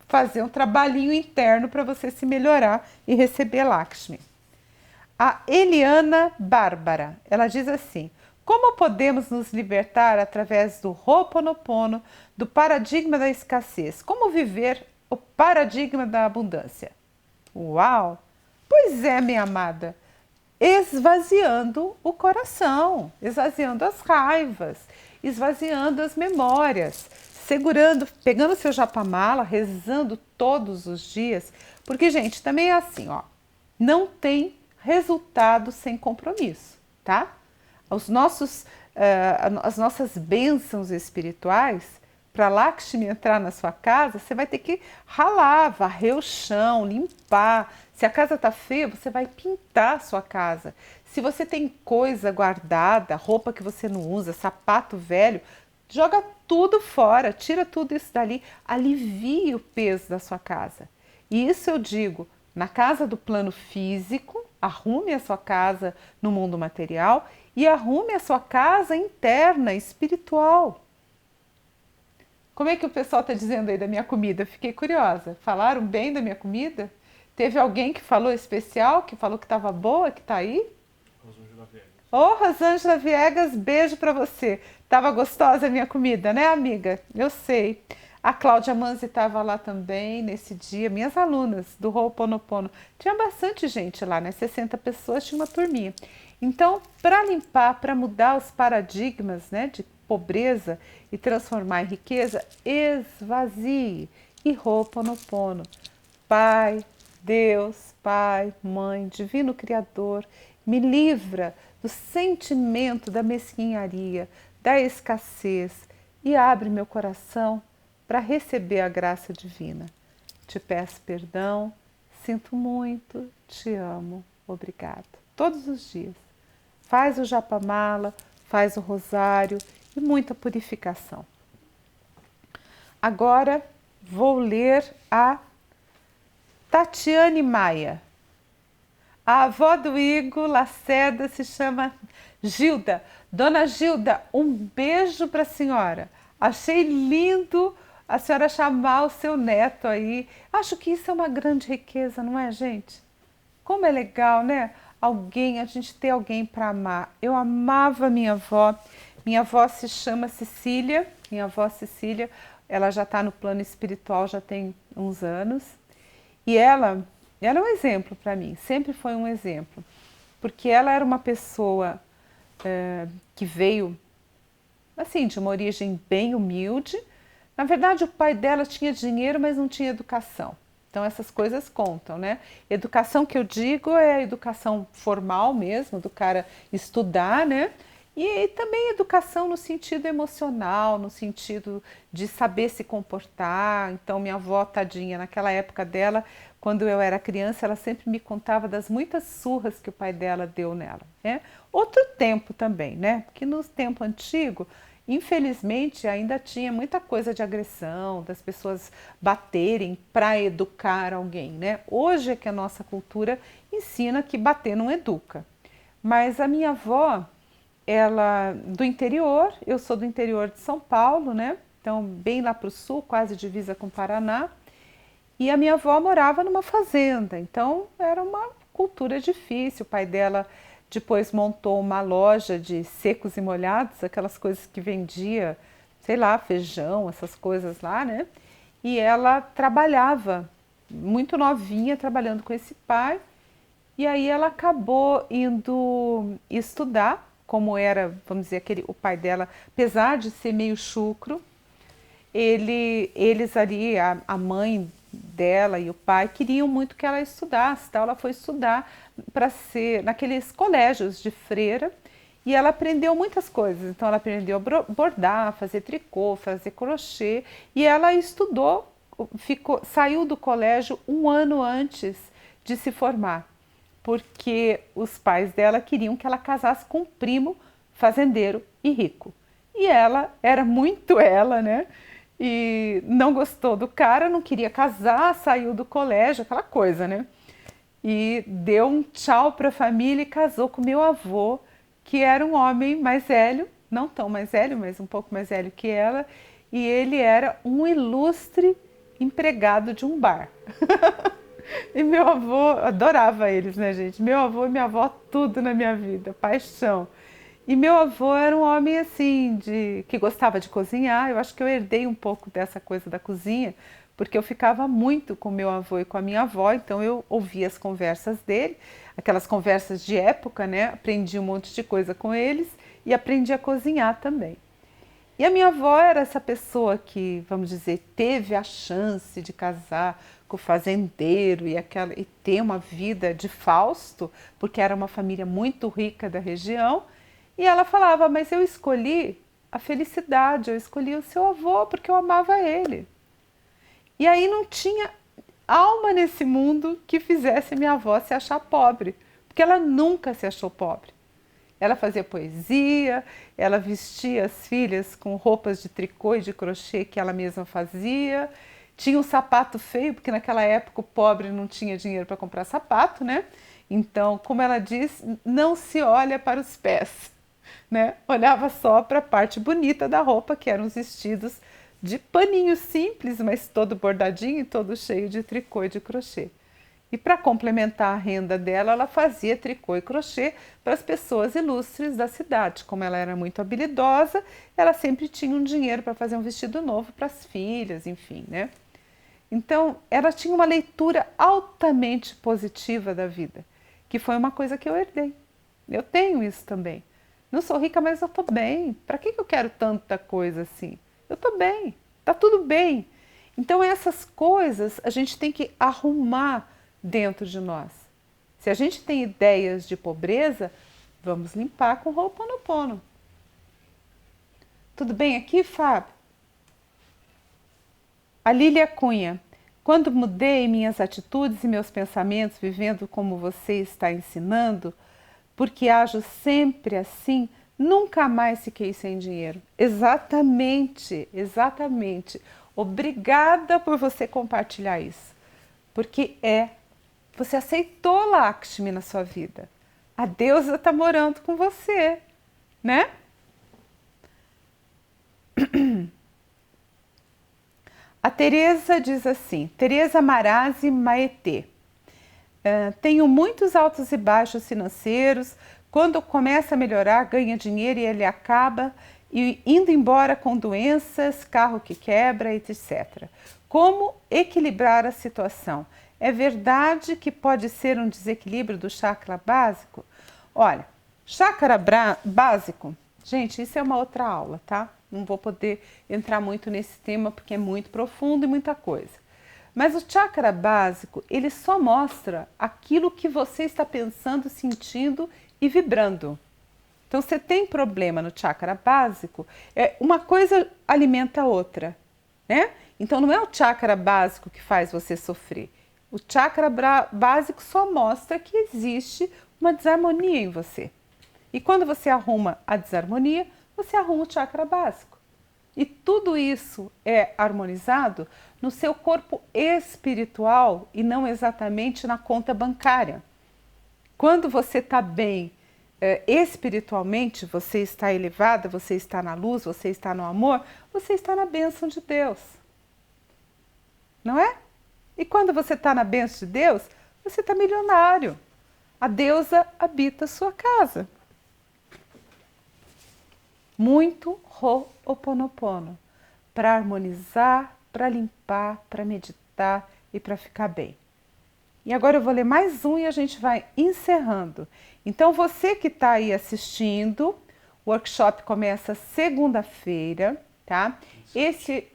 fazer um trabalhinho interno para você se melhorar e receber Lakshmi. A Eliana Bárbara, ela diz assim: como podemos nos libertar através do Ho'oponopono, do paradigma da escassez? Como viver o paradigma da abundância? Uau! Pois é, minha amada, esvaziando o coração, esvaziando as raivas, esvaziando as memórias, segurando, pegando seu japamala, rezando todos os dias, porque, gente, também é assim, ó, não tem resultado sem compromisso, tá? As nossas bênçãos espirituais, para Lakshmi entrar na sua casa, você vai ter que ralar, varrer o chão, limpar. Se a casa está feia, você vai pintar a sua casa. Se você tem coisa guardada, roupa que você não usa, sapato velho, joga tudo fora, tira tudo isso dali, alivie o peso da sua casa. E isso eu digo, na casa do plano físico, arrume a sua casa no mundo material e arrume a sua casa interna, espiritual. Como é que o pessoal está dizendo aí da minha comida? Fiquei curiosa. Falaram bem da minha comida? Teve alguém que falou especial, que falou que estava boa, que está aí? Rosângela Viegas. Ô, Rosângela Viegas, beijo para você. Tava gostosa a minha comida, né, amiga? Eu sei. A Cláudia Manzi estava lá também nesse dia, minhas alunas do Ho'oponopono. Tinha bastante gente lá, né? 60 pessoas, tinha uma turminha. Então, para limpar, para mudar os paradigmas, né, de pobreza e transformar em riqueza, esvazie. E Ho'oponopono. Pai, Deus, Pai, Mãe, Divino Criador, me livra do sentimento da mesquinharia, da escassez e abre meu coração para receber a graça divina. Te peço perdão, sinto muito, te amo, obrigado. Todos os dias. Faz o japamala, faz o rosário e muita purificação. Agora vou ler a Tatiane Maia. A avó do Igor Lacerda se chama Gilda. Dona Gilda, um beijo para a senhora. Achei lindo a senhora chamar o seu neto aí. Acho que isso é uma grande riqueza, não é, gente? Como é legal, né? A gente ter alguém para amar. Eu amava minha avó. Minha avó se chama Cecília. Minha avó Cecília, ela já está no plano espiritual, já tem uns anos. E ela é um exemplo para mim, sempre foi um exemplo. Porque ela era uma pessoa que veio, assim, de uma origem bem humilde. Na verdade, o pai dela tinha dinheiro, mas não tinha educação. Então, essas coisas contam, né? Educação que eu digo é a educação formal mesmo, do cara estudar, né? E também educação no sentido emocional, no sentido de saber se comportar. Então, minha avó, tadinha, naquela época dela, quando eu era criança, ela sempre me contava das muitas surras que o pai dela deu nela, né? Outro tempo também, né? Porque no tempo antigo, infelizmente, ainda tinha muita coisa de agressão, das pessoas baterem para educar alguém, né? Hoje é que a nossa cultura ensina que bater não educa. Mas a minha avó, ela do interior, eu sou do interior de São Paulo, né? Então, bem lá para o sul, quase divisa com o Paraná. E a minha avó morava numa fazenda, então era uma cultura difícil. O pai dela depois montou uma loja de secos e molhados, aquelas coisas que vendia, sei lá, feijão, essas coisas lá, né? E ela trabalhava, muito novinha, trabalhando com esse pai. E aí ela acabou indo estudar como era, vamos dizer, o pai dela, apesar de ser meio chucro, eles ali, a mãe dela e o pai queriam muito que ela estudasse, então ela foi estudar para ser naqueles colégios de freira e ela aprendeu muitas coisas. Então ela aprendeu a bordar, fazer tricô, fazer crochê e ela estudou, saiu do colégio um ano antes de se formar, porque os pais dela queriam que ela casasse com um primo fazendeiro e rico. E ela era muito ela, né? E não gostou do cara, não queria casar, saiu do colégio, aquela coisa, né? E deu um tchau para a família e casou com meu avô, que era um homem mais velho, não tão mais velho, mas um pouco mais velho que ela, e ele era um ilustre empregado de um bar. E meu avô, adorava eles, né, gente? Meu avô e minha avó, tudo na minha vida, paixão. E meu avô era um homem assim, que gostava de cozinhar. Eu acho que eu herdei um pouco dessa coisa da cozinha, porque eu ficava muito com meu avô e com a minha avó, então eu ouvia as conversas dele, aquelas conversas de época, né? Aprendi um monte de coisa com eles e aprendi a cozinhar também. E a minha avó era essa pessoa que, vamos dizer, teve a chance de casar com o fazendeiro e ter uma vida de Fausto, porque era uma família muito rica da região. E ela falava, mas eu escolhi a felicidade, eu escolhi o seu avô porque eu amava ele. E aí não tinha alma nesse mundo que fizesse minha avó se achar pobre, porque ela nunca se achou pobre. Ela fazia poesia, ela vestia as filhas com roupas de tricô e de crochê que ela mesma fazia. Tinha um sapato feio, porque naquela época o pobre não tinha dinheiro para comprar sapato, né? Então, como ela diz, não se olha para os pés, né? Olhava só para a parte bonita da roupa, que eram os vestidos de paninho simples, mas todo bordadinho e todo cheio de tricô e de crochê. E para complementar a renda dela, ela fazia tricô e crochê para as pessoas ilustres da cidade. Como ela era muito habilidosa, ela sempre tinha um dinheiro para fazer um vestido novo para as filhas, enfim, né? Então, ela tinha uma leitura altamente positiva da vida, que foi uma coisa que eu herdei. Eu tenho isso também. Não sou rica, mas eu estou bem. Para que eu quero tanta coisa assim? Eu estou bem, está tudo bem. Então, essas coisas a gente tem que arrumar dentro de nós. Se a gente tem ideias de pobreza, vamos limpar com Ho'oponopono. Tudo bem aqui, Fábio? A Lília Cunha. Quando mudei minhas atitudes e meus pensamentos, vivendo como você está ensinando, porque ajo sempre assim, nunca mais fiquei sem dinheiro. Exatamente, exatamente. Obrigada por você compartilhar isso. Porque você aceitou Lakshmi na sua vida. A deusa está morando com você, né? A Teresa diz assim, Teresa Marazzi Maetê. Tenho muitos altos e baixos financeiros. Quando começa a melhorar, ganha dinheiro e ele acaba indo embora com doenças, carro que quebra, etc. Como equilibrar a situação? É verdade que pode ser um desequilíbrio do chakra básico? Olha, chakra básico, gente, isso é uma outra aula, tá? Não vou poder entrar muito nesse tema porque é muito profundo e muita coisa. Mas o chakra básico, ele só mostra aquilo que você está pensando, sentindo e vibrando. Então, você tem problema no chakra básico, uma coisa alimenta a outra, né? Então, não é o chakra básico que faz você sofrer. O chakra básico só mostra que existe uma desarmonia em você. E quando você arruma a desarmonia, você arruma o chakra básico. E tudo isso é harmonizado no seu corpo espiritual e não exatamente na conta bancária. Quando você está bem espiritualmente, você está elevada, você está na luz, você está no amor, você está na bênção de Deus. Não é? E quando você está na bênção de Deus, você está milionário. A deusa habita a sua casa. Muito Ho'oponopono, para harmonizar, para limpar, para meditar e para ficar bem. E agora eu vou ler mais um e a gente vai encerrando. Então você que está aí assistindo, o workshop começa segunda-feira, tá? Esse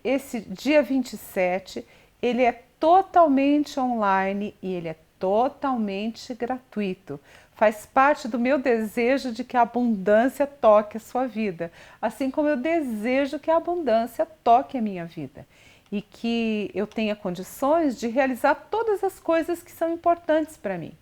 dia 27, ele é totalmente online e ele é totalmente gratuito. Faz parte do meu desejo de que a abundância toque a sua vida, assim como eu desejo que a abundância toque a minha vida e que eu tenha condições de realizar todas as coisas que são importantes para mim.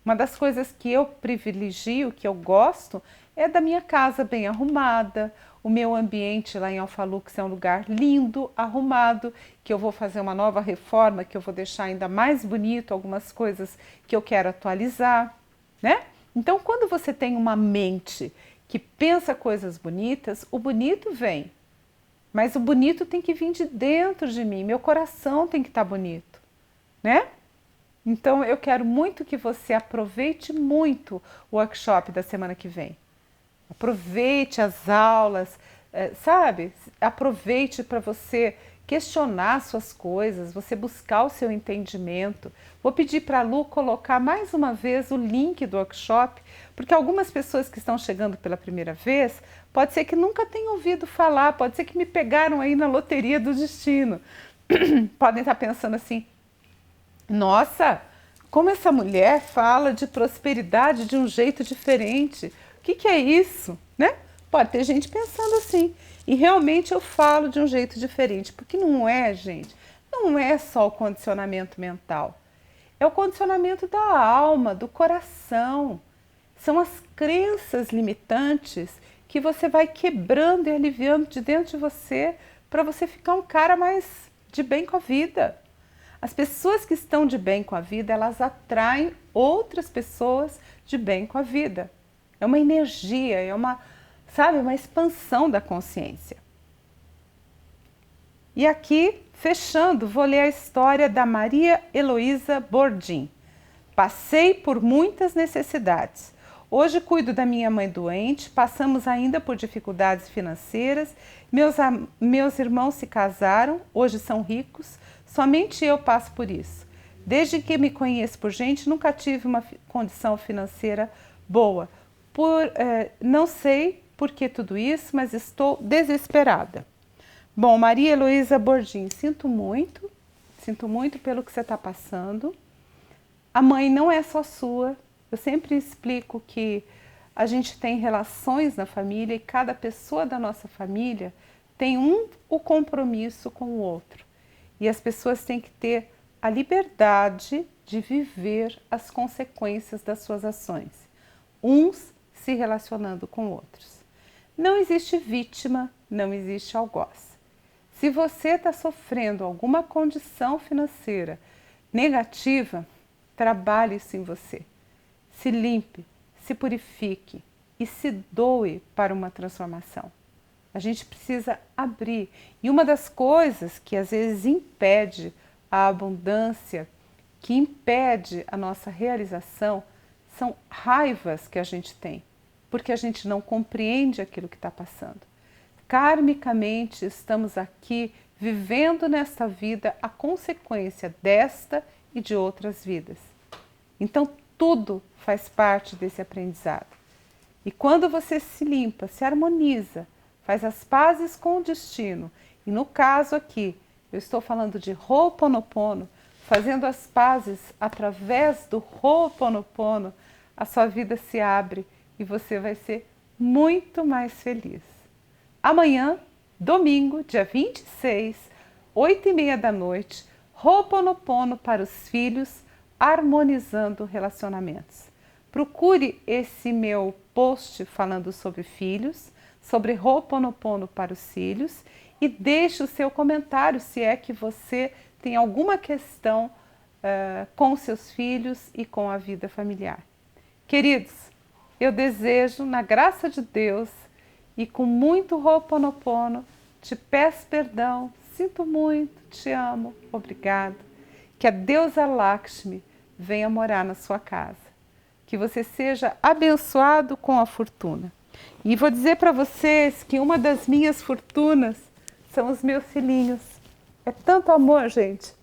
Uma das coisas que eu privilegio, que eu gosto, é da minha casa bem arrumada, o meu ambiente lá em Alfalux é um lugar lindo, arrumado, que eu vou fazer uma nova reforma, que eu vou deixar ainda mais bonito, algumas coisas que eu quero atualizar, né? Então, quando você tem uma mente que pensa coisas bonitas, o bonito vem. Mas o bonito tem que vir de dentro de mim, meu coração tem que estar bonito, né? Então eu quero muito que você aproveite muito o workshop da semana que vem. Aproveite as aulas, sabe? Aproveite para você questionar suas coisas, você buscar o seu entendimento. Vou pedir para a Lu colocar mais uma vez o link do workshop, porque algumas pessoas que estão chegando pela primeira vez, pode ser que nunca tenham ouvido falar, pode ser que me pegaram aí na loteria do destino. Podem estar pensando assim, nossa, como essa mulher fala de prosperidade de um jeito diferente. O que é isso, né? Pode ter gente pensando assim. E realmente eu falo de um jeito diferente, porque não é, gente, não é só o condicionamento mental. É o condicionamento da alma, do coração. São as crenças limitantes que você vai quebrando e aliviando de dentro de você para você ficar um cara mais de bem com a vida. As pessoas que estão de bem com a vida, elas atraem outras pessoas de bem com a vida. É uma energia, é uma, sabe, uma expansão da consciência. E aqui, fechando, vou ler a história da Maria Heloísa Bordim. Passei por muitas necessidades. Hoje cuido da minha mãe doente, passamos ainda por dificuldades financeiras, meus irmãos se casaram, hoje são ricos, somente eu passo por isso. Desde que me conheço por gente, nunca tive uma condição financeira boa. Não sei por que tudo isso, mas estou desesperada. Bom, Maria Heloísa Bordim, sinto muito pelo que você está passando. A mãe não é só sua. Eu sempre explico que a gente tem relações na família e cada pessoa da nossa família tem o compromisso com o outro. E as pessoas têm que ter a liberdade de viver as consequências das suas ações. Uns se relacionando com outros. Não existe vítima, não existe algoz. Se você está sofrendo alguma condição financeira negativa, trabalhe isso em você. Se limpe, se purifique e se doe para uma transformação. A gente precisa abrir. E uma das coisas que às vezes impede a abundância, que impede a nossa realização, são raivas que a gente tem, porque a gente não compreende aquilo que está passando. Karmicamente estamos aqui vivendo nesta vida a consequência desta e de outras vidas. Então tudo faz parte desse aprendizado. E quando você se limpa, se harmoniza, faz as pazes com o destino, e no caso aqui, eu estou falando de Ho'oponopono, fazendo as pazes através do Ho'oponopono, a sua vida se abre e você vai ser muito mais feliz. Amanhã, domingo, dia 26, 8h30 da noite, Ho'oponopono para os filhos, harmonizando relacionamentos. Procure esse meu post falando sobre filhos, sobre Ho'oponopono para os filhos e deixe o seu comentário se é que você tem alguma questão com seus filhos e com a vida familiar. Queridos, eu desejo, na graça de Deus e com muito Ho'oponopono, te peço perdão, sinto muito, te amo, obrigado. Que a deusa Lakshmi venha morar na sua casa. Que você seja abençoado com a fortuna. E vou dizer para vocês que uma das minhas fortunas são os meus filhinhos. É tanto amor, gente.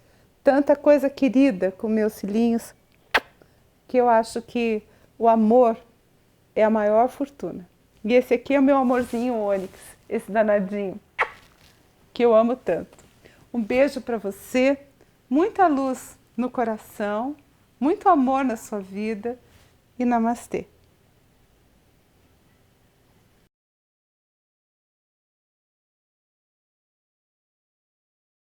tanta coisa querida com meus filhinhos, que eu acho que o amor é a maior fortuna. E esse aqui é o meu amorzinho Ônix, esse danadinho, que eu amo tanto. Um beijo para você, muita luz no coração, muito amor na sua vida e namastê.